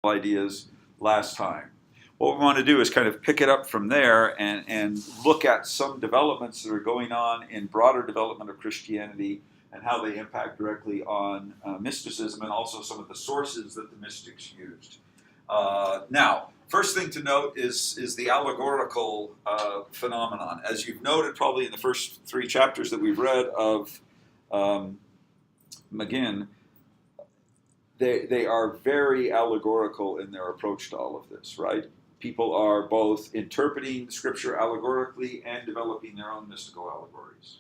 ideas last time. What we want to do is kind of pick it up from there and look at some developments that are going on in broader development of Christianity and how they impact directly on mysticism, and also some of the sources that the mystics used. Now, first thing to note is the allegorical phenomenon. As you've noted probably in the first 3 chapters that we've read of McGinn, they are very allegorical in their approach to all of this, right? People are both interpreting Scripture allegorically and developing their own mystical allegories.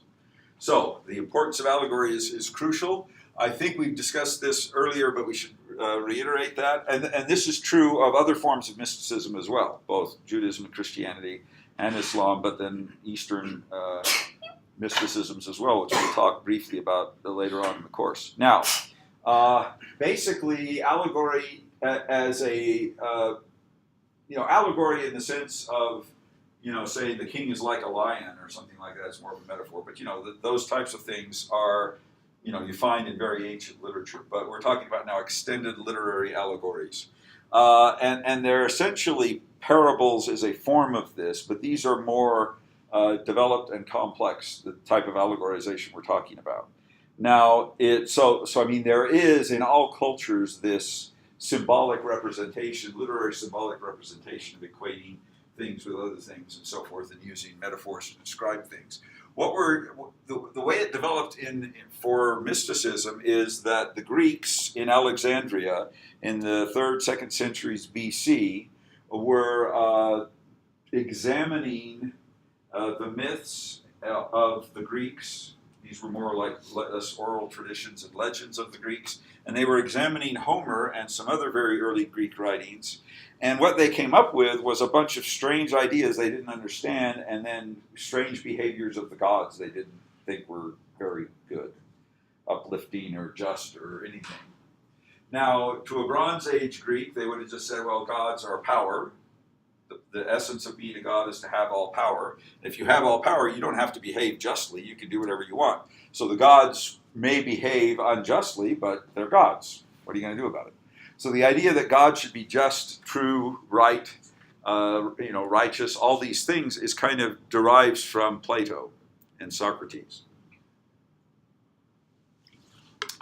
So, the importance of allegory is crucial. I think we've discussed this earlier, but we should reiterate that. And this is true of other forms of mysticism as well, both Judaism and Christianity and Islam, but then Eastern mysticisms as well, which we'll talk briefly about later on in the course. Now, basically, allegory as a, allegory in the sense of, saying the king is like a lion or something like that. It's more of a metaphor. But, those types of things are, you find in very ancient literature. But we're talking about now extended literary allegories. And they're essentially parables as a form of this, but these are more developed and complex, the type of allegorization we're talking about. Now, there is in all cultures this symbolic representation, literary symbolic representation of equating things with other things and so forth, and using metaphors to describe things. The way it developed for mysticism is that the Greeks in Alexandria in the 3rd, 2nd centuries BC were examining the myths of the Greeks. These were more like oral traditions and legends of the Greeks. And they were examining Homer and some other very early Greek writings. And what they came up with was a bunch of strange ideas they didn't understand, and then strange behaviors of the gods they didn't think were very good, uplifting or just or anything. Now, to a Bronze Age Greek, they would have just said, well, gods are power. The essence of being a god is to have all power. If you have all power, you don't have to behave justly. You can do whatever you want. So the gods may behave unjustly, but they're gods. What are you going to do about it? So the idea that God should be just, true, right, righteous, all these things is kind of derives from Plato and Socrates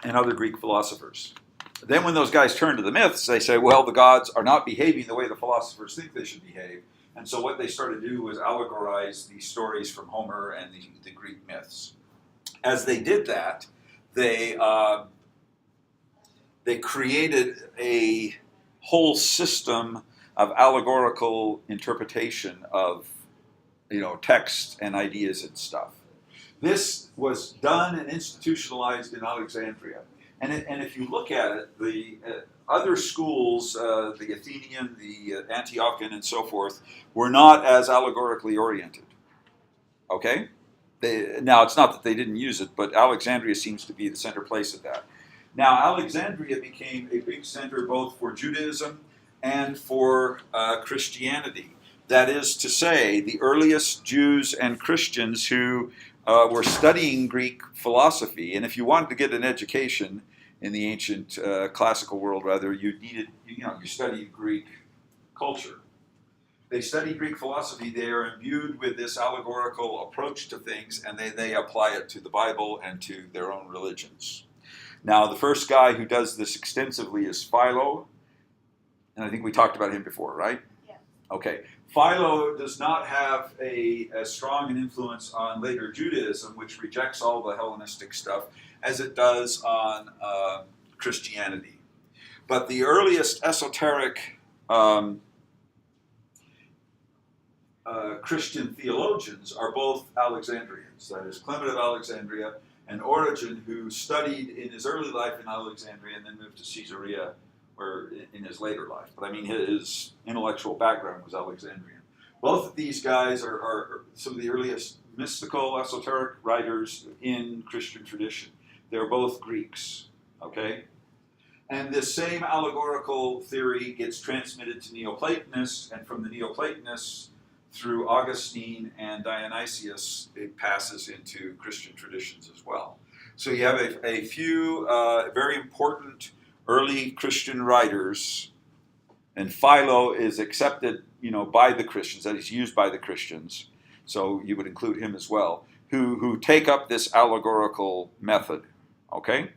and other Greek philosophers. Then when those guys turn to the myths, they say, well, the gods are not behaving the way the philosophers think they should behave. And so what they started to do was allegorize these stories from Homer and the Greek myths. As they did that, they created a whole system of allegorical interpretation of, text and ideas and stuff. This was done and institutionalized in Alexandria. And if you look at it, the other schools, the Athenian, the Antiochian, and so forth, were not as allegorically oriented. Okay? Now, it's not that they didn't use it, but Alexandria seems to be the center place of that. Now, Alexandria became a big center both for Judaism and for Christianity. That is to say, the earliest Jews and Christians who were studying Greek philosophy, and if you wanted to get an education in the ancient classical world, rather, you studied Greek culture. They study Greek philosophy. They are imbued with this allegorical approach to things, and they apply it to the Bible and to their own religions. Now, the first guy who does this extensively is Philo, and I think we talked about him before, right? Yeah. Okay. Philo does not have as strong an influence on later Judaism, which rejects all the Hellenistic stuff, as it does on Christianity. But the earliest esoteric Christian theologians are both Alexandrians. That is, Clement of Alexandria and Origen, who studied in his early life in Alexandria and then moved to Caesarea or in his later life. But I mean, his intellectual background was Alexandrian. Both of these guys are some of the earliest mystical, esoteric writers in Christian tradition. They're both Greeks, okay? And this same allegorical theory gets transmitted to Neoplatonists, and from the Neoplatonists through Augustine and Dionysius, it passes into Christian traditions as well. So you have a few very important early Christian writers And Philo is accepted, by the Christians, that is used by the Christians, so you would include him as well, who take up this allegorical method, okay?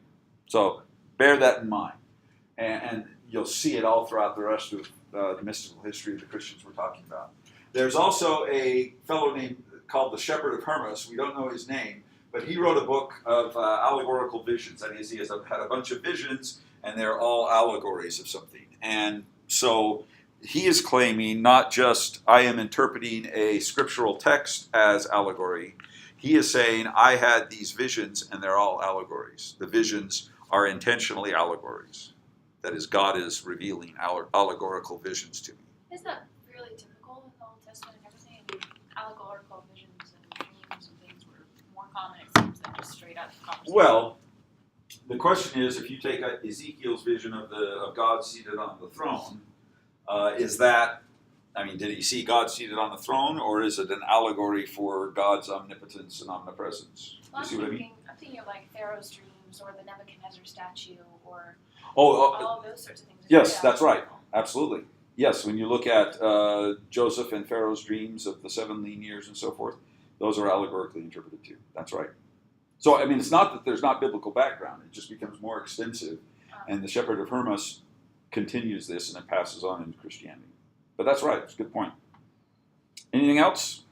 So bear that in mind. And you'll see it all throughout the rest of the mystical history of the Christians we're talking about. There's also a fellow named called the Shepherd of Hermas. We don't know his name, but he wrote a book of allegorical visions. That is, he has had a bunch of visions, and they're all allegories of something. And so he is claiming not just I am interpreting a scriptural text as allegory. He is saying I had these visions, and they're all allegories. The visions are intentionally allegories. That is, God is revealing allegorical visions to me. Is that really typical in the Old Testament and everything? I mean, allegorical visions and dreams and things were more common, it seems, than just straight up conversation. Well, the question is, if you take Ezekiel's vision of God seated on the throne, did he see God seated on the throne, or is it an allegory for God's omnipotence and omnipresence? Well, You see what I mean? I'm thinking of like Pharaoh's dreams or the Nebuchadnezzar statue or all of those sorts of things. Yes, that's right. Absolutely. Yes, when you look at Joseph and Pharaoh's dreams of the 7 lean years and so forth, those are allegorically interpreted too. That's right. So, it's not that there's not biblical background. It just becomes more extensive. And the Shepherd of Hermas continues this, and it passes on into Christianity. But that's right. It's a good point. Anything else?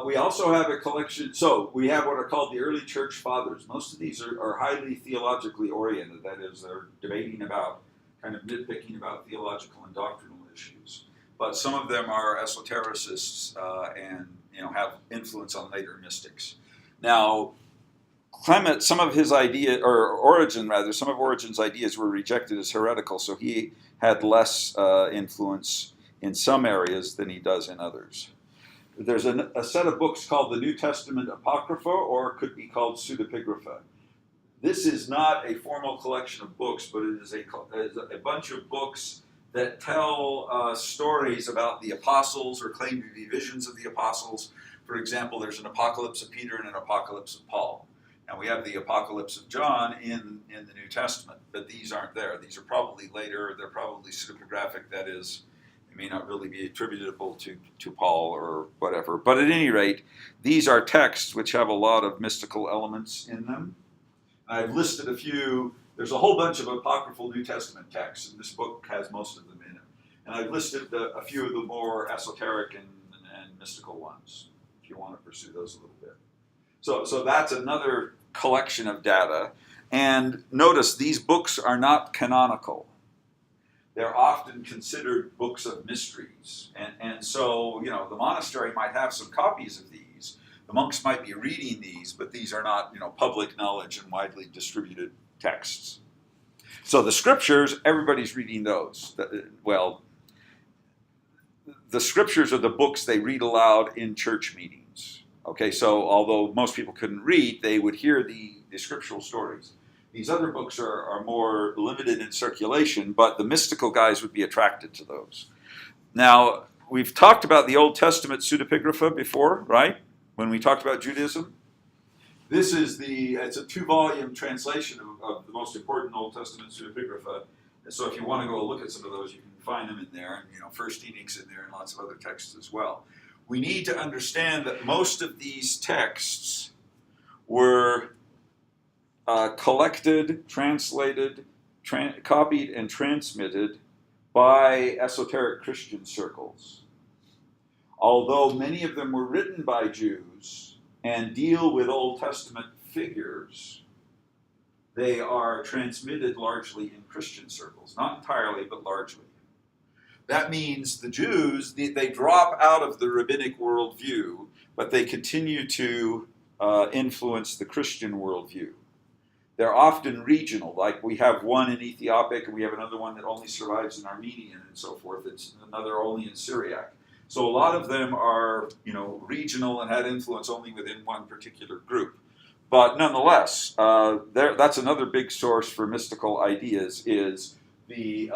We also have a collection. So we have what are called the early church fathers. Most of these are highly theologically oriented. That is, they're debating about, kind of nitpicking about theological and doctrinal issues. But some of them are esotericists and have influence on later mystics. Now, Clement, some of Origen's ideas were rejected as heretical, so he had less influence in some areas than he does in others. There's a set of books called the New Testament Apocrypha, or it could be called Pseudepigrapha. This is not a formal collection of books, but it is a bunch of books that tell stories about the apostles or claim to be visions of the apostles. For example, there's an Apocalypse of Peter and an Apocalypse of Paul. And we have the Apocalypse of John in the New Testament, but these aren't there. These are probably later. They're probably pseudepigraphic. That is, they may not really be attributable to Paul or whatever. But at any rate, these are texts which have a lot of mystical elements in them. I've listed a few. There's a whole bunch of apocryphal New Testament texts, and this book has most of them in it. And I've listed a few of the more esoteric and mystical ones, if you want to pursue those a little bit. So that's another collection of data. And notice, these books are not canonical. They're often considered books of mysteries. And so, the monastery might have some copies of these. The monks might be reading these, but these are not, public knowledge and widely distributed texts. So the scriptures, everybody's reading those. Well, the scriptures are the books they read aloud in church meetings. Okay, so although most people couldn't read, they would hear the scriptural stories. These other books are more limited in circulation, but the mystical guys would be attracted to those. Now, we've talked about the Old Testament Pseudepigrapha before, right? When we talked about Judaism. This is it's a 2-volume translation of the most important Old Testament Pseudepigrapha. So if you want to go look at some of those, you can find them in there. And, First Edict's in there and lots of other texts as well. We need to understand that most of these texts were collected, translated, copied, and transmitted by esoteric Christian circles. Although many of them were written by Jews and deal with Old Testament figures, they are transmitted largely in Christian circles. Not entirely, but largely. That means the Jews, they drop out of the rabbinic worldview, but they continue to influence the Christian worldview. They're often regional, like we have one in Ethiopic, and we have another one that only survives in Armenian and so forth. It's another only in Syriac. So a lot of them are, regional and had influence only within one particular group. But nonetheless, that's another big source for mystical ideas is the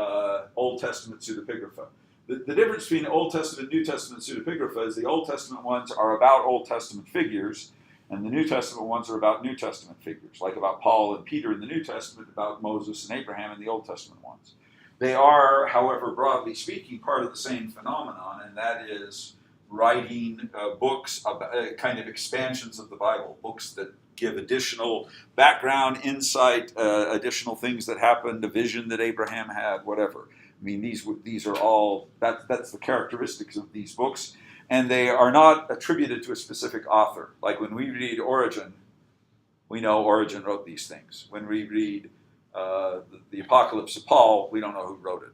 Old Testament Pseudepigrapha. The difference between Old Testament and New Testament Pseudepigrapha is the Old Testament ones are about Old Testament figures, and the New Testament ones are about New Testament figures, like about Paul and Peter in the New Testament, about Moses and Abraham in the Old Testament ones. They are, however, broadly speaking, part of the same phenomenon, and that is writing books, kind of expansions of the Bible, books that give additional background, insight, additional things that happened, a vision that Abraham had, whatever. I mean, these are all, that's the characteristics of these books, and they are not attributed to a specific author. Like when we read Origen, we know Origen wrote these things. When we read the Apocalypse of Paul, we don't know who wrote it.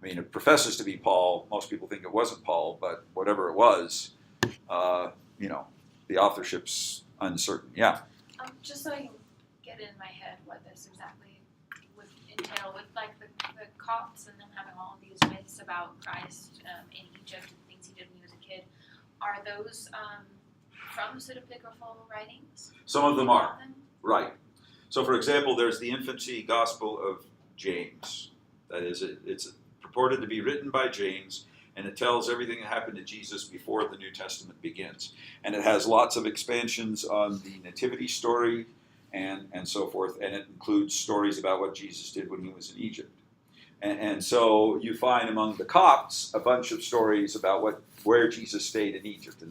I mean, it professes to be Paul. Most people think it wasn't Paul, but whatever it was, the authorship's uncertain. Yeah. Just so I can get in my head what this exactly would entail, with like the Copts and them having all of these myths about Christ in Egypt and things he did when he was a kid, are those from pseudepigraphal writings? Some of them are. Right. So, for example, there's the infancy Gospel of James. That is, it's purported to be written by James, and it tells everything that happened to Jesus before the New Testament begins. And it has lots of expansions on the nativity story and so forth, and it includes stories about what Jesus did when he was in Egypt. And so you find among the Copts a bunch of stories about where Jesus stayed in Egypt.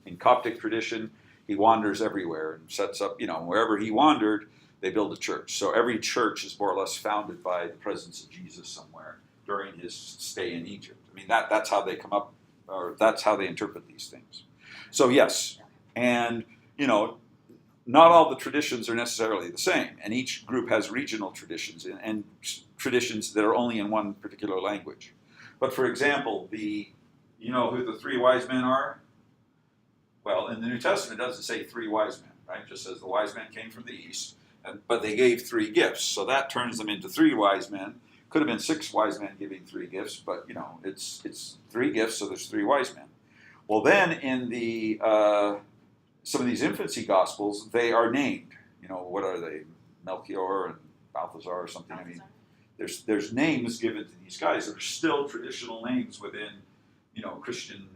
In Coptic tradition, he wanders everywhere and sets up, wherever he wandered, they build a church. So every church is more or less founded by the presence of Jesus somewhere during his stay in Egypt. I mean, that's how they come up, or that's how they interpret these things. So yes, and not all the traditions are necessarily the same, and each group has regional traditions and traditions that are only in one particular language. But for example, you know who the three wise men are? Well, in the New Testament, it doesn't say three wise men, right? It just says the wise men came from the east, but they gave 3 gifts, so that turns them into 3 wise men. Could have been 6 wise men giving 3 gifts, but it's 3 gifts, so there's 3 wise men. Well, then in the some of these infancy gospels, they are named. What are they? Melchior and Balthazar or something. I mean, there's names given to these guys that are still traditional names within Christian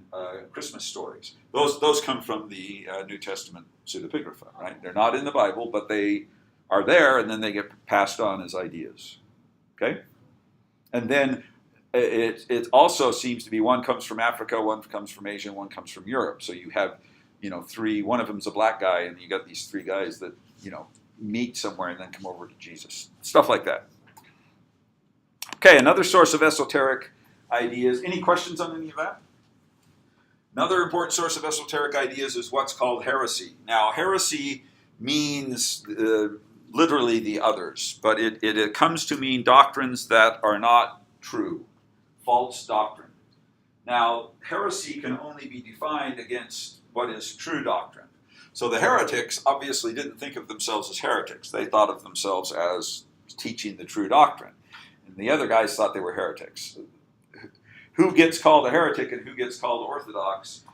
Christmas stories. Those come from the New Testament pseudepigrapha, right? They're not in the Bible, but they are there, and then they get passed on as ideas. Okay? And then it also seems to be one comes from Africa, one comes from Asia, and one comes from Europe. So you have, 3, one of them's a black guy, and you got these 3 guys that, meet somewhere and then come over to Jesus. Stuff like that. Okay, another source of esoteric ideas. Any questions on any of that? Another important source of esoteric ideas is what's called heresy. Now, heresy means literally the others, but it comes to mean doctrines that are not true, false doctrine. Now, heresy can only be defined against what is true doctrine. So the heretics obviously didn't think of themselves as heretics. They thought of themselves as teaching the true doctrine. And the other guys thought they were heretics. Who gets called a heretic and who gets called orthodox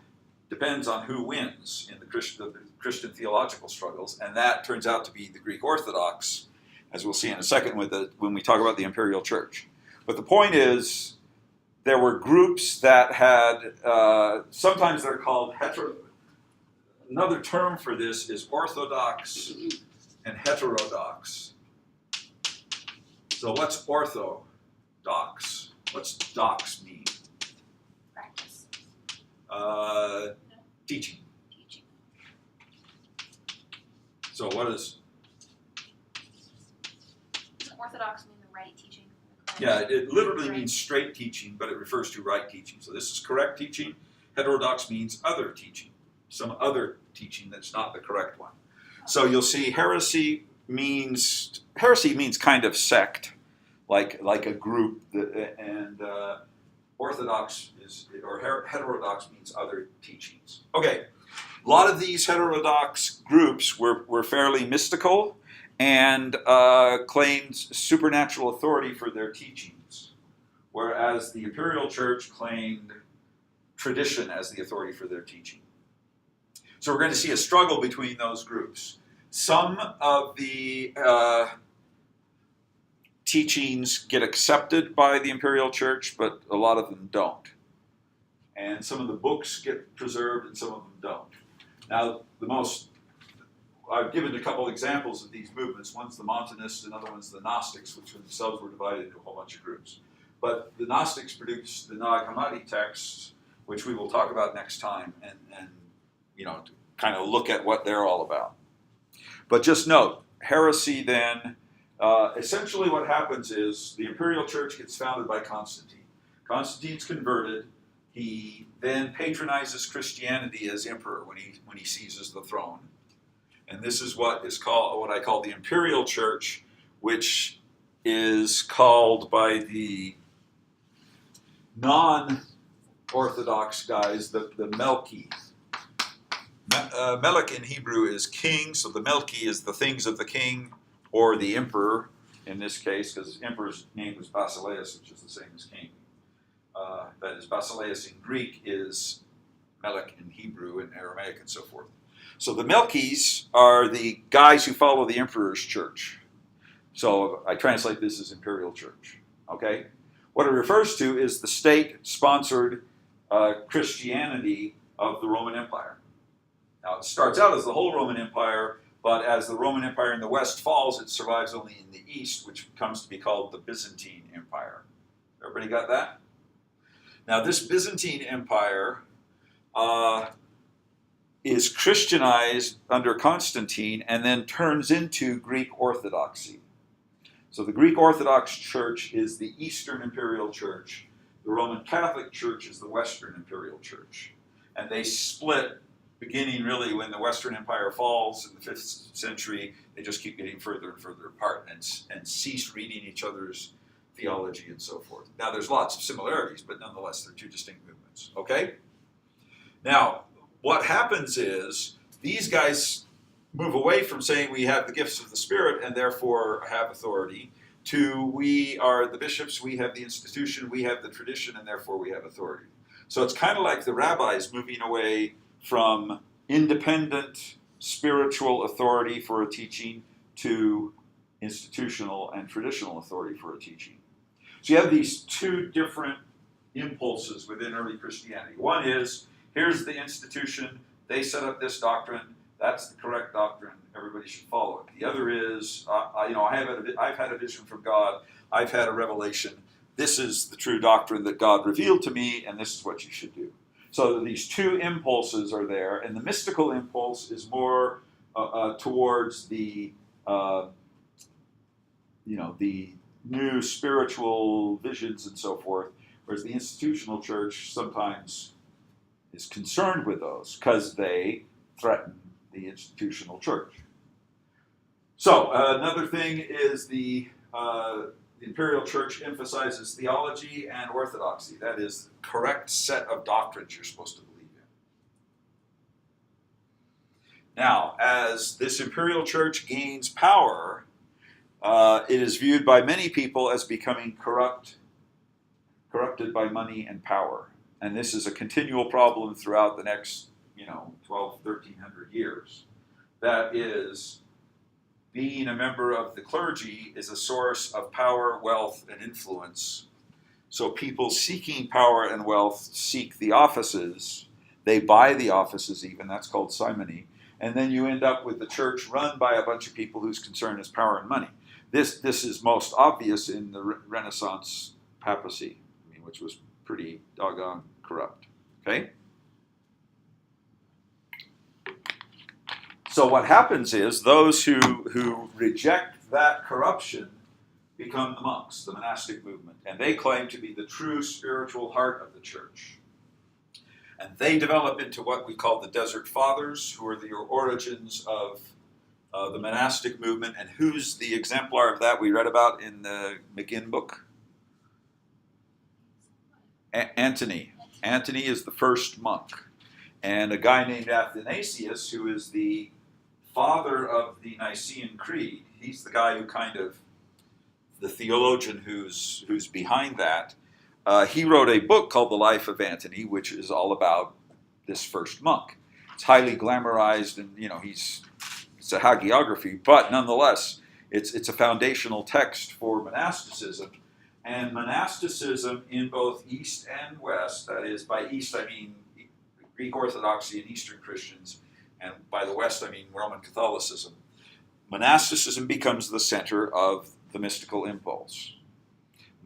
depends on who wins in the Christian theological struggles, and that turns out to be the Greek Orthodox, as we'll see in a second when we talk about the Imperial Church. But the point is, there were groups that had, sometimes they're called another term for this is orthodox and heterodox. So what's orthodox? What's dox mean? Practice. Teaching. Teaching. So what is? Doesn't orthodox mean the right teaching? Yeah, it literally means straight teaching, but it refers to right teaching. So this is correct teaching. Heterodox means other teaching, some other teaching that's not the correct one. So you'll see heresy means kind of sect, like a group, and orthodox heterodox means other teachings. Okay, a lot of these heterodox groups were fairly mystical and claimed supernatural authority for their teachings, whereas the Imperial Church claimed tradition as the authority for their teaching. So we're going to see a struggle between those groups. Some of the teachings get accepted by the Imperial Church, but a lot of them don't. And some of the books get preserved and some of them don't. Now, I've given a couple examples of these movements. One's the Montanists, another one's the Gnostics, which themselves were divided into a whole bunch of groups. But the Gnostics produced the Nag Hammadi texts, which we will talk about next time, and to kind of look at what they're all about. But just note, heresy then, essentially what happens is the Imperial Church gets founded by Constantine. Constantine's converted. He then patronizes Christianity as emperor when he seizes the throne. And this is what I call the Imperial Church, which is called by the non-Orthodox guys the Melki. Melech in Hebrew is king, so the Melki is the things of the king, or the emperor in this case, because the emperor's name was Basileus, which is the same as king. That is, Basileus in Greek is Melech in Hebrew and Aramaic and so forth. So the Melkis are the guys who follow the emperor's church. So I translate this as Imperial Church. Okay? What it refers to is the state-sponsored Christianity of the Roman Empire. Now, it starts out as the whole Roman Empire, but as the Roman Empire in the West falls, it survives only in the East, which comes to be called the Byzantine Empire. Everybody got that? Now, this Byzantine Empire is Christianized under Constantine and then turns into Greek Orthodoxy. So the Greek Orthodox Church is the Eastern Imperial Church. The Roman Catholic Church is the Western Imperial Church. And they split beginning really when the Western Empire falls in the 5th century. They just keep getting further and further apart and cease reading each other's theology and so forth. Now, there's lots of similarities, but nonetheless, they're two distinct movements. Okay? Now, what happens is these guys move away from saying we have the gifts of the Spirit and therefore have authority to we are the bishops, we have the institution, we have the tradition, and therefore we have authority. So it's kind of like the rabbis moving away from independent spiritual authority for a teaching to institutional and traditional authority for a teaching. So you have these two different impulses within early Christianity. One is, here's the institution, they set up this doctrine, that's the correct doctrine, everybody should follow it. The other is, I've had a vision from God, I've had a revelation, this is the true doctrine that God revealed to me, and this is what you should do. So these two impulses are there, and the mystical impulse is more towards the the new spiritual visions and so forth, whereas the institutional church sometimes is concerned with those because they threaten the institutional church. So another thing is the Imperial Church emphasizes theology and orthodoxy. That is the correct set of doctrines you're supposed to believe in. Now, as this Imperial Church gains power, it is viewed by many people as becoming corrupted by money and power. And this is a continual problem throughout the next, 12, 1300 years. That is, being a member of the clergy is a source of power, wealth, and influence. So people seeking power and wealth seek the offices. They buy the offices even. That's called simony. And then you end up with the church run by a bunch of people whose concern is power and money. This is most obvious in the Renaissance papacy, which was pretty doggone corrupt. Okay? So what happens is those who reject that corruption become the monks, the monastic movement, and they claim to be the true spiritual heart of the church. And they develop into what we call the Desert Fathers, who are the origins of the monastic movement. And who's the exemplar of that we read about in the McGinn book? Antony. Antony is the first monk. And a guy named Athanasius, who is the father of the Nicene Creed, he's the guy who the theologian who's behind that. He wrote a book called The Life of Antony, which is all about this first monk. It's highly glamorized, and it's a hagiography, but nonetheless, it's a foundational text for monasticism. And monasticism in both East and West, that is, by East I mean Greek Orthodoxy and Eastern Christians, and by the West I mean Roman Catholicism, monasticism becomes the center of the mystical impulse.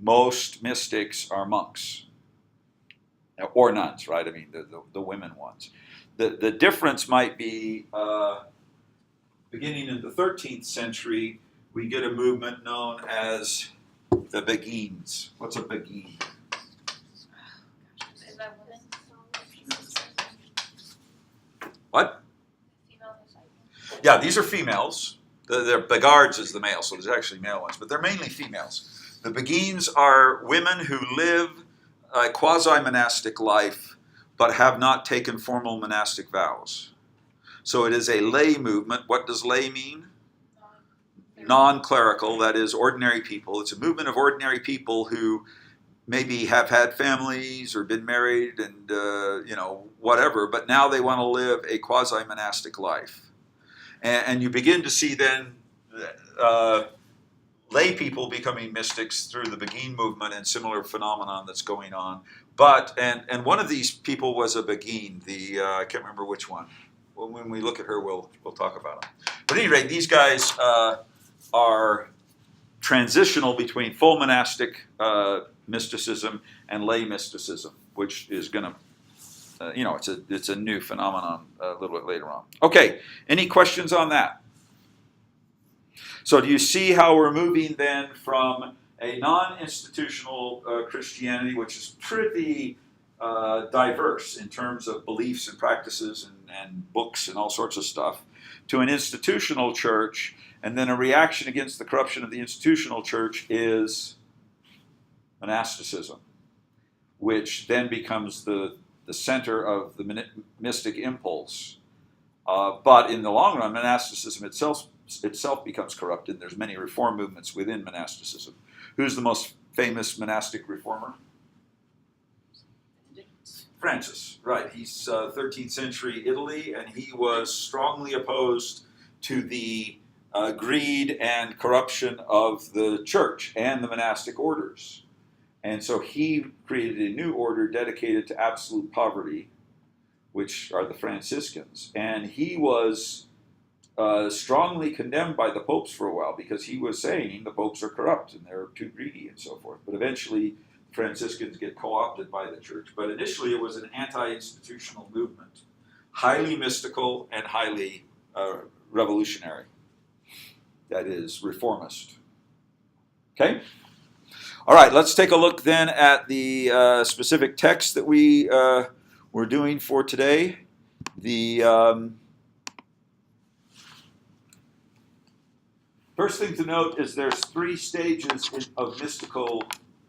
Most mystics are monks, or nuns, right? I mean, the women ones. The difference might be, beginning in the 13th century, we get a movement known as the Beguines. What's a Beguine? Is that women? What? Female disciples? Yeah, these are females. The Begards is the male, so there's actually male ones, but they're mainly females. The Beguines are women who live a quasi-monastic life, but have not taken formal monastic vows. So it is a lay movement. What does lay mean? Non-clerical, that is ordinary people. It's a movement of ordinary people who maybe have had families or been married and, whatever, but now they want to live a quasi-monastic life. And you begin to see then lay people becoming mystics through the Beguine movement and similar phenomenon that's going on. But, and one of these people was a Beguine, I can't remember which one. Well, when we look at her, we'll talk about them. But at any rate, these guys are transitional between full monastic mysticism and lay mysticism, which is going to, it's a new phenomenon a little bit later on. Okay, any questions on that? So do you see how we're moving then from a non-institutional Christianity, which is pretty diverse in terms of beliefs and practices and books and all sorts of stuff, to an institutional church, and then a reaction against the corruption of the institutional church is monasticism, which then becomes the center of the mystic impulse. But in the long run, monasticism itself becomes corrupted. There's many reform movements within monasticism. Who's the most famous monastic reformer? Francis, right. He's 13th century Italy, and he was strongly opposed to the greed and corruption of the church and the monastic orders. And so he created a new order dedicated to absolute poverty, which are the Franciscans. And he was strongly condemned by the popes for a while because he was saying the popes are corrupt and they're too greedy and so forth. But eventually, Franciscans get co-opted by the church. But initially, it was an anti-institutional movement, highly mystical and highly revolutionary. That is, reformist. Okay? All right, let's take a look then at the specific text that we're doing for today. The first thing to note is there's 3 stages of mystical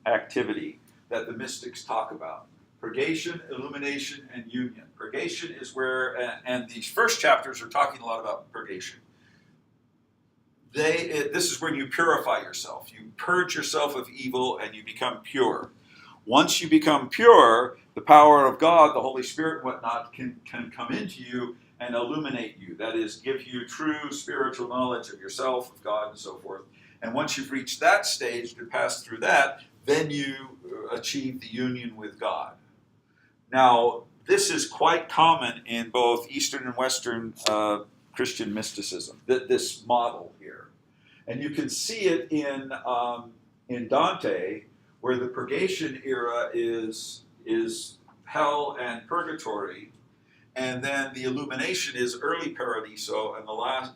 activity that the mystics talk about: purgation, illumination, and union. Purgation is where, and these first chapters are talking a lot about purgation. This is when you purify yourself. You purge yourself of evil and you become pure. Once you become pure, the power of God, the Holy Spirit and whatnot, can come into you and illuminate you. That is, give you true spiritual knowledge of yourself, of God, and so forth. And once you've reached that stage, to pass through that, then you achieve the union with God. Now, this is quite common in both Eastern and Western Christian mysticism, this model here. And you can see it in Dante, where the purgation era is hell and purgatory, and then the illumination is early Paradiso, and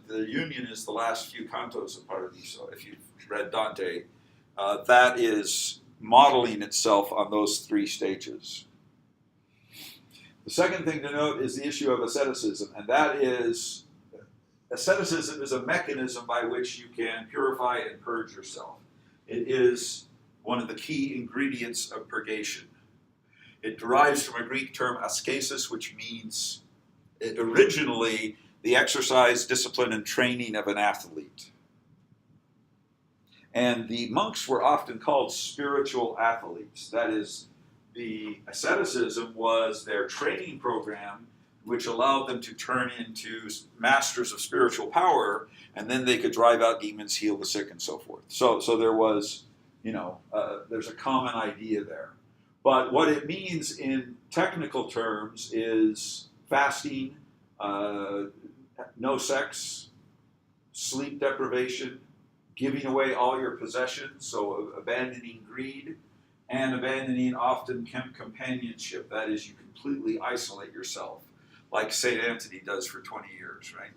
the union is the last few cantos of Paradiso. If you've read Dante, that is modeling itself on those 3 stages. The second thing to note is the issue of asceticism, and that is, asceticism is a mechanism by which you can purify and purge yourself. It is one of the key ingredients of purgation. It derives from a Greek term ascesis, which means originally the exercise, discipline, and training of an athlete. And the monks were often called spiritual athletes. That is, the asceticism was their training program, which allowed them to turn into masters of spiritual power, and then they could drive out demons, heal the sick, and so forth. So there was, there's a common idea there. But what it means in technical terms is fasting, no sex, sleep deprivation, giving away all your possessions, so abandoning greed, and abandoning often companionship. That is, you completely isolate yourself, like St. Antony does for 20 years, right?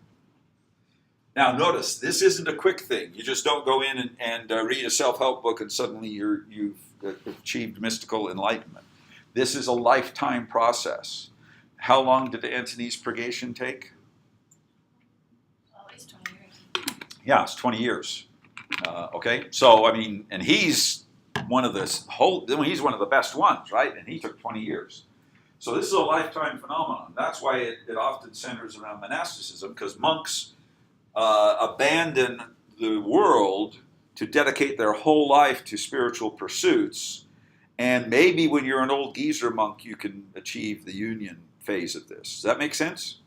Now notice, this isn't a quick thing. You just don't go in and read a self-help book and suddenly you've achieved mystical enlightenment. This is a lifetime process. How long did Antony's purgation take? Well, at least 20 years. Yeah, it's 20 years. Okay, so I mean, and he's one of he's one of the best ones, right? And he took 20 years. So this is a lifetime phenomenon. That's why it often centers around monasticism, because monks abandon the world to dedicate their whole life to spiritual pursuits. And maybe when you're an old geezer monk, you can achieve the union phase of this. Does that make sense?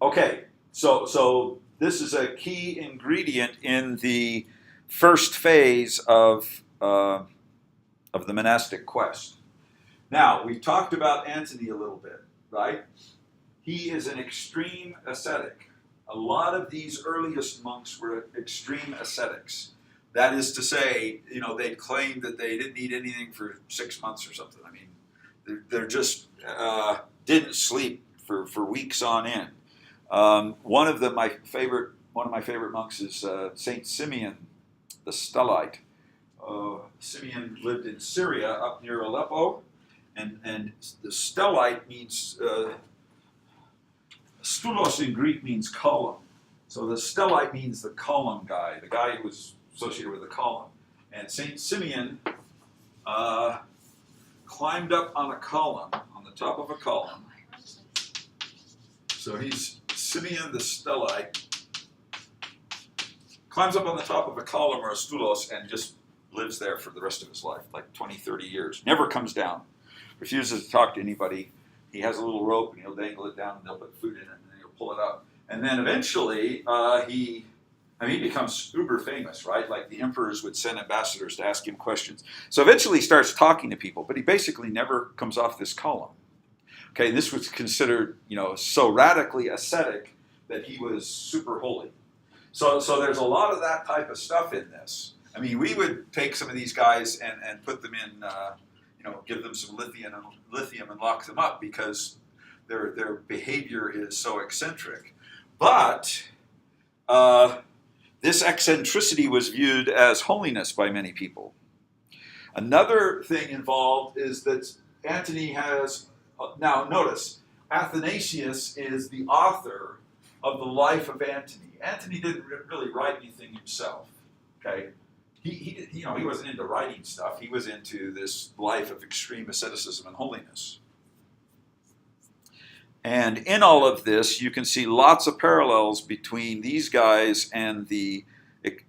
Okay, so this is a key ingredient in the first phase of the monastic quest. Now, we talked about Antony a little bit, right? He is an extreme ascetic. A lot of these earliest monks were extreme ascetics. That is to say, they claimed that they didn't eat anything for 6 months or something. I mean, they're just didn't sleep for weeks on end. One of my favorite monks is Saint Simeon the Stellite. Simeon lived in Syria, up near Aleppo, and the Stellite means Stulos in Greek means column. So the Stellite means the column guy, the guy who was associated with the column. And Saint Simeon climbed up on a column, on the top of a column. So he's Simeon the Stellite, climbs up on the top of a column or a stulos and just lives there for the rest of his life, like 20, 30 years. Never comes down, refuses to talk to anybody. He has a little rope and he'll dangle it down and they'll put food in it and then he'll pull it up. And then eventually he becomes uber famous, right? Like the emperors would send ambassadors to ask him questions. So eventually he starts talking to people, but he basically never comes off this column. Okay, and this was considered, so radically ascetic that he was super holy. So there's a lot of that type of stuff in this. I mean, we would take some of these guys and put them in, give them some lithium and lock them up because their behavior is so eccentric. But this eccentricity was viewed as holiness by many people. Another thing involved is that Antony has, now notice, Athanasius is the author of the life of Antony. Antony didn't really write anything himself, okay? He wasn't into writing stuff. He was into this life of extreme asceticism and holiness. And in all of this, you can see lots of parallels between these guys and the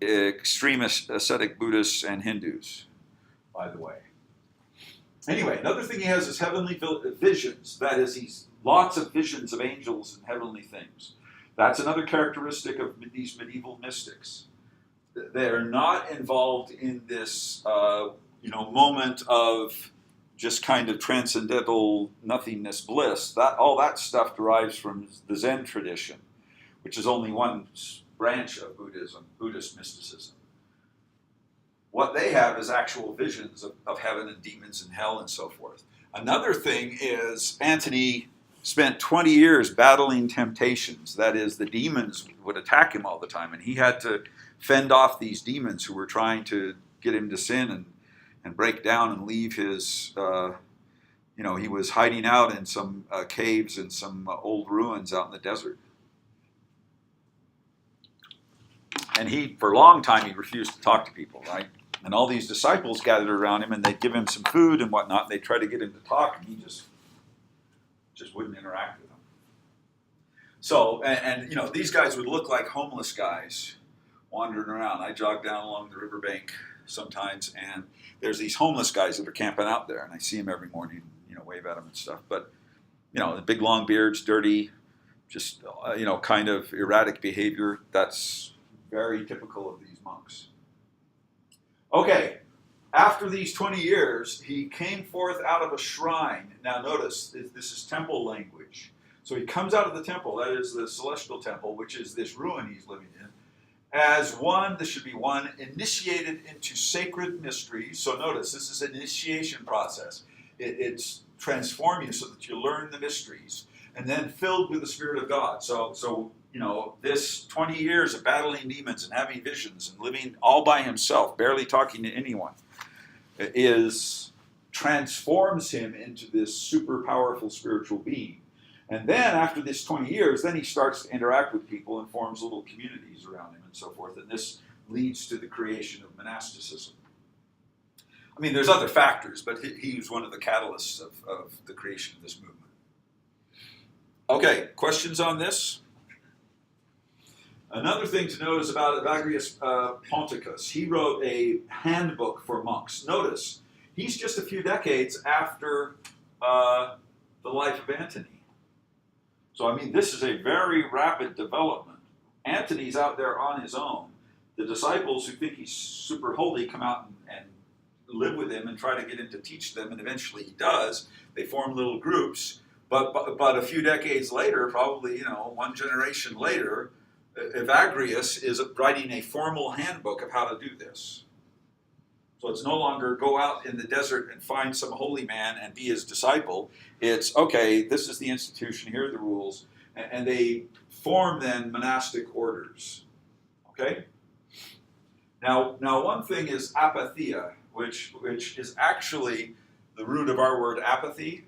extremist ascetic Buddhists and Hindus, by the way. Anyway, another thing he has is heavenly visions. That is, he's lots of visions of angels and heavenly things. That's another characteristic of these medieval mystics. They're not involved in this, moment of just kind of transcendental nothingness bliss. All that stuff derives from the Zen tradition, which is only one branch of Buddhism, Buddhist mysticism. What they have is actual visions of heaven and demons and hell and so forth. Another thing is Antony spent 20 years battling temptations. That is, the demons would attack him all the time, and he had to fend off these demons who were trying to get him to sin and break down and leave his, he was hiding out in some caves and some old ruins out in the desert. And for a long time, he refused to talk to people, right? And all these disciples gathered around him, and they'd give him some food and whatnot, and they'd try to get him to talk, and he just wouldn't interact with them. So, and these guys would look like homeless guys wandering around. I jog down along the riverbank sometimes, and there's these homeless guys that are camping out there, and I see them every morning, wave at them and stuff. But, the big long beards, dirty, just, kind of erratic behavior. That's very typical of these monks. Okay, after these 20 years, he came forth out of a shrine. Now notice, this is temple language. So he comes out of the temple, that is the celestial temple, which is this ruin he's living in, as one, this should be one, initiated into sacred mysteries. So notice, this is an initiation process. It's transform you so that you learn the mysteries, and then filled with the Spirit of God. So this 20 years of battling demons and having visions and living all by himself, barely talking to anyone, transforms him into this super powerful spiritual being. And then after this 20 years, then he starts to interact with people and forms little communities around him and so forth. And this leads to the creation of monasticism. I mean, there's other factors, but he was one of the catalysts of the creation of this movement. Okay, questions on this? Another thing to note is about Evagrius Ponticus. He wrote a handbook for monks. Notice, he's just a few decades after the life of Antony. So, I mean, this is a very rapid development. Antony's out there on his own. The disciples who think he's super holy come out and live with him and try to get him to teach them, and eventually he does. They form little groups. But a few decades later, probably, one generation later, Evagrius is writing a formal handbook of how to do this. So it's no longer go out in the desert and find some holy man and be his disciple. It's, okay, this is the institution, here are the rules. And they form then monastic orders. Okay? Now one thing is apatheia, which is actually the root of our word apathy.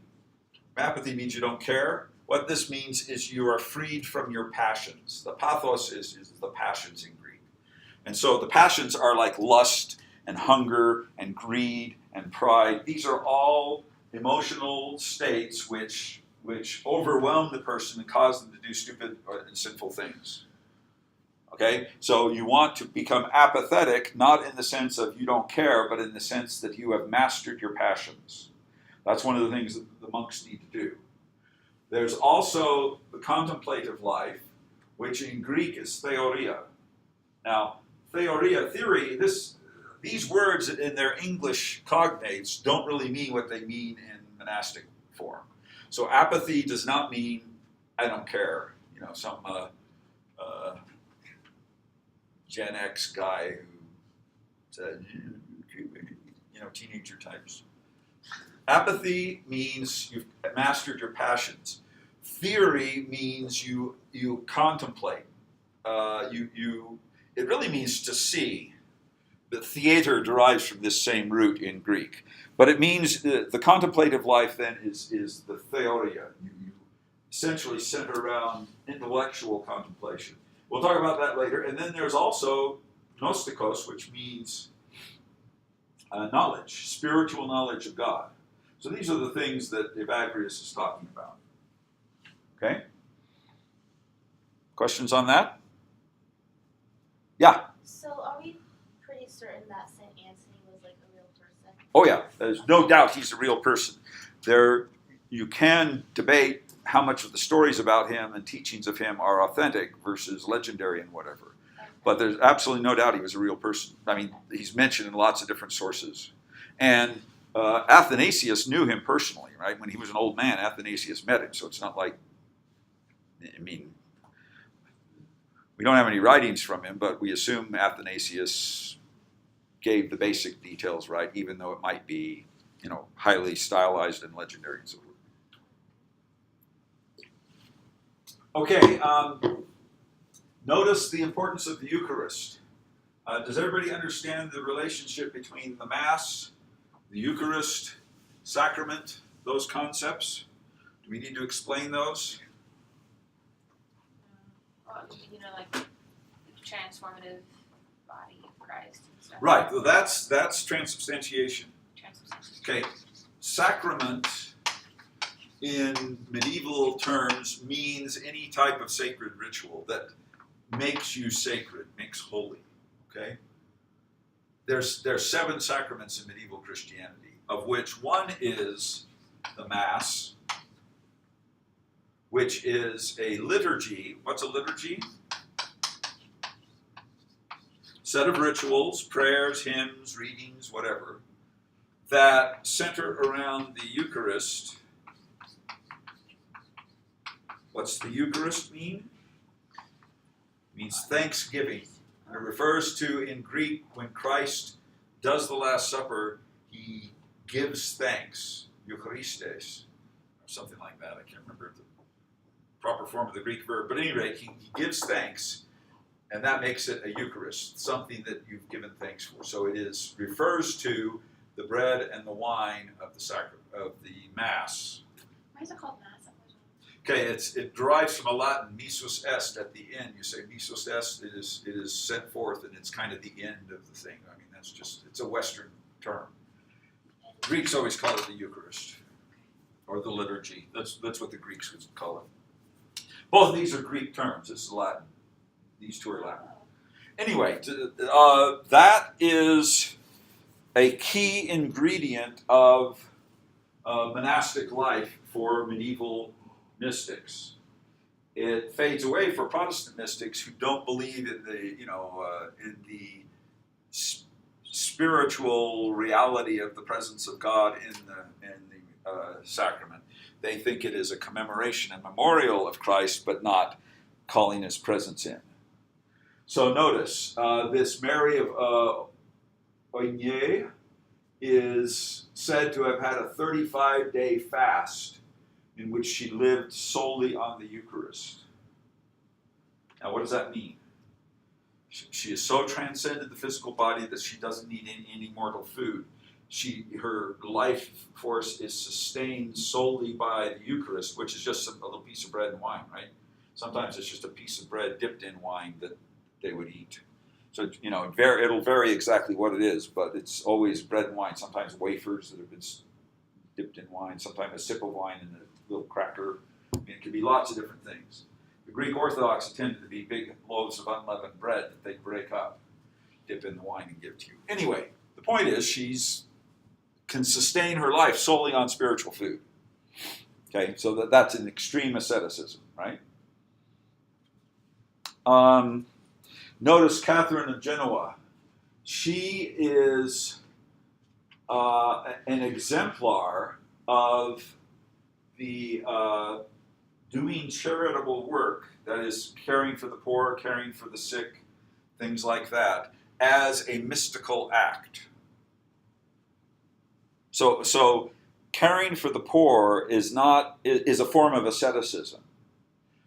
Apathy means you don't care. What this means is you are freed from your passions. The pathos is the passions in Greek. And so the passions are like lust and hunger and greed and pride. These are all emotional states which overwhelm the person and cause them to do stupid and sinful things. Okay? So you want to become apathetic, not in the sense of you don't care, but in the sense that you have mastered your passions. That's one of the things that the monks need to do. There's also the contemplative life, which in Greek is theoria. Now, theoria, theory, these words in their English cognates don't really mean what they mean in monastic form. So apathy does not mean I don't care. Some Gen X guy who said, teenager types. Apathy means you've mastered your passions. Theory means you contemplate. It really means to see. The theater derives from this same root in Greek. But it means the contemplative life then is the theoria. You essentially center around intellectual contemplation. We'll talk about that later. And then there's also gnostikos, which means knowledge, spiritual knowledge of God. So these are the things that Evagrius is talking about. Okay? Questions on that? Yeah? So are we pretty certain that St. Antony was like a real person? Oh yeah, there's no doubt he's a real person. You can debate how much of the stories about him and teachings of him are authentic versus legendary and whatever. Okay. But there's absolutely no doubt he was a real person. I mean, he's mentioned in lots of different sources. And Athanasius knew him personally, right? When he was an old man, Athanasius met him. So it's not like, we don't have any writings from him, but we assume Athanasius gave the basic details right, even though it might be, highly stylized and legendary and so forth. Okay, notice the importance of the Eucharist. Does everybody understand the relationship between the Mass, the Eucharist, sacrament, those concepts? Do we need to explain those? Like the transformative body of Christ and stuff. Right, well, that's transubstantiation. Okay, sacrament in medieval terms means any type of sacred ritual that makes you sacred, makes holy. Okay, there's 7 sacraments in medieval Christianity, of which one is the Mass, which is a liturgy. What's a liturgy? Set of rituals, prayers, hymns, readings, whatever, that center around the Eucharist. What's the Eucharist mean? It means thanksgiving. And it refers to, in Greek, when Christ does the Last Supper, he gives thanks, Eucharistes, or something like that. I can't remember the proper form of the Greek verb. But at any rate, he gives thanks, and that makes it a Eucharist, something that you've given thanks for. So it refers to the bread and the wine of the Mass. Why is it called Mass? Okay, it derives from a Latin, missus est, at the end. You say missus est, it is sent forth, and it's kind of the end of the thing. I mean, it's a Western term. Greeks always call it the Eucharist, or the liturgy. That's what the Greeks would call it. Both of these are Greek terms. This is Latin. These two are Latin. Anyway, that is a key ingredient of monastic life for medieval mystics. It fades away for Protestant mystics who don't believe in the spiritual reality of the presence of God in the sacrament. They think it is a commemoration and memorial of Christ, but not calling his presence in. So notice, this Mary of Oignies is said to have had a 35-day fast in which she lived solely on the Eucharist. Now, what does that mean? She has so transcended the physical body that she doesn't need any mortal food. Her life force is sustained solely by the Eucharist, which is just a little piece of bread and wine, right? Sometimes it's just a piece of bread dipped in wine that they would eat. So, it'll vary exactly what it is, but it's always bread and wine. Sometimes wafers that have been dipped in wine, sometimes a sip of wine and a little cracker. I mean, it could be lots of different things. The Greek Orthodox tended to be big loaves of unleavened bread that they break up, dip in the wine, and give to you. Anyway, the point is she's can sustain her life solely on spiritual food. Okay, so that's an extreme asceticism, right? Notice Catherine of Genoa. She is an exemplar of the doing charitable work, that is, caring for the poor, caring for the sick, things like that, as a mystical act. So caring for the poor is a form of asceticism.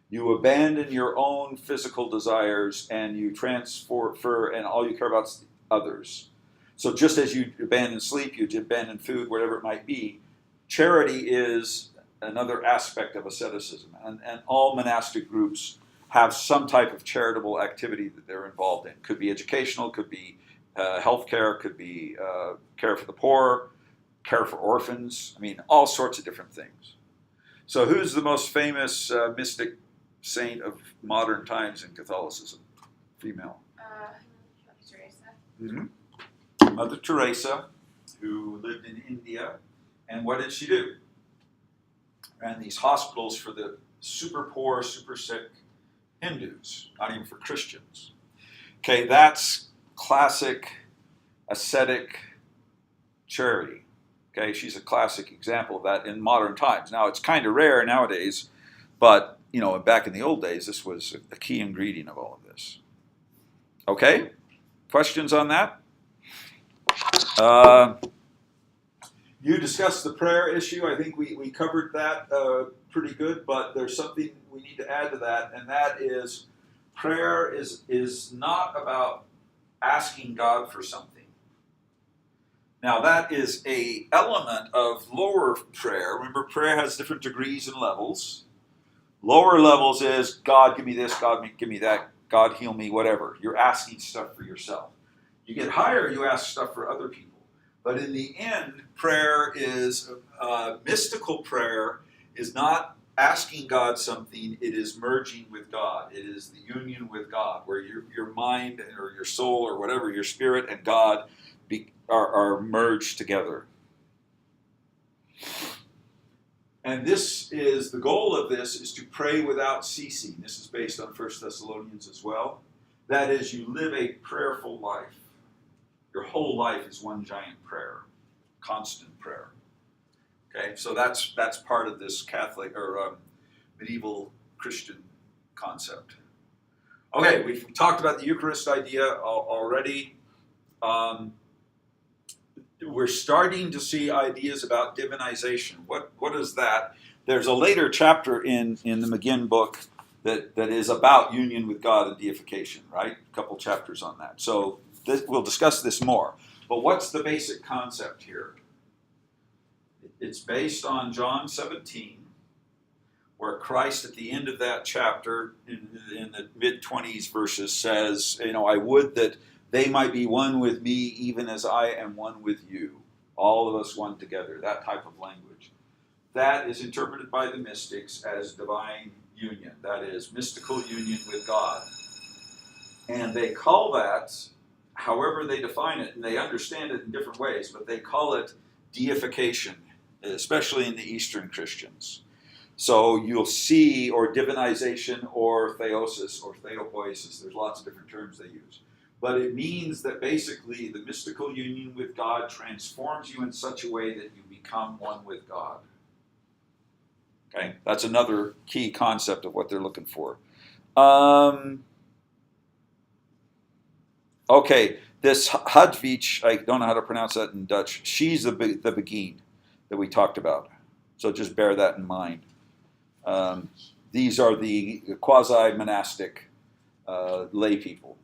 You abandon your own physical desires and you transfer, and all you care about is others. So just as you abandon sleep, you abandon food, whatever it might be, charity is another aspect of asceticism. And all monastic groups have some type of charitable activity that they're involved in. Could be educational, could be healthcare, could be care for the poor, care for orphans. I mean, all sorts of different things. So who's the most famous mystic saint of modern times in Catholicism? Female. Teresa. Mm-hmm. Mother Teresa, who lived in India. And what did she do? Ran these hospitals for the super poor, super sick Hindus, not even for Christians. Okay, that's classic ascetic charity. Okay, she's a classic example of that in modern times. Now, it's kind of rare nowadays, but, back in the old days, this was a key ingredient of all of this. Okay, questions on that? You discussed the prayer issue. I think we covered that pretty good, but there's something we need to add to that, and that is prayer is not about asking God for something. Now, that is an element of lower prayer. Remember, prayer has different degrees and levels. Lower levels is, God, give me this, God, give me that, God, heal me, whatever. You're asking stuff for yourself. You get higher, you ask stuff for other people. But in the end, prayer is, mystical prayer is not asking God something, it is merging with God. It is the union with God, where your mind or your soul or whatever, your spirit and God are merged together. And the goal of this is to pray without ceasing. This is based on 1 Thessalonians as well. That is, you live a prayerful life. Your whole life is one giant prayer, constant prayer. Okay, so that's part of this Catholic or medieval Christian concept. Okay, we've talked about the Eucharist idea already. We're starting to see ideas about divinization. What is that? There's a later chapter in the McGinn book that is about union with God and deification, right? A couple chapters on that. So we'll discuss this more. But what's the basic concept here? It's based on John 17, where Christ at the end of that chapter, in the mid-20s verses, says, I would that they might be one with me even as I am one with you. All of us one together, that type of language. That is interpreted by the mystics as divine union. That is mystical union with God. And they call that, however they define it, and they understand it in different ways, but they call it deification, especially in the Eastern Christians. So you'll see, or divinization, or theosis, or theopoiesis. There's lots of different terms they use. But it means that basically the mystical union with God transforms you in such a way that you become one with God. Okay, that's another key concept of what they're looking for. Okay, this Hadvich, I don't know how to pronounce that in Dutch. She's the Beguine that we talked about. So just bear that in mind. These are the quasi-monastic lay people.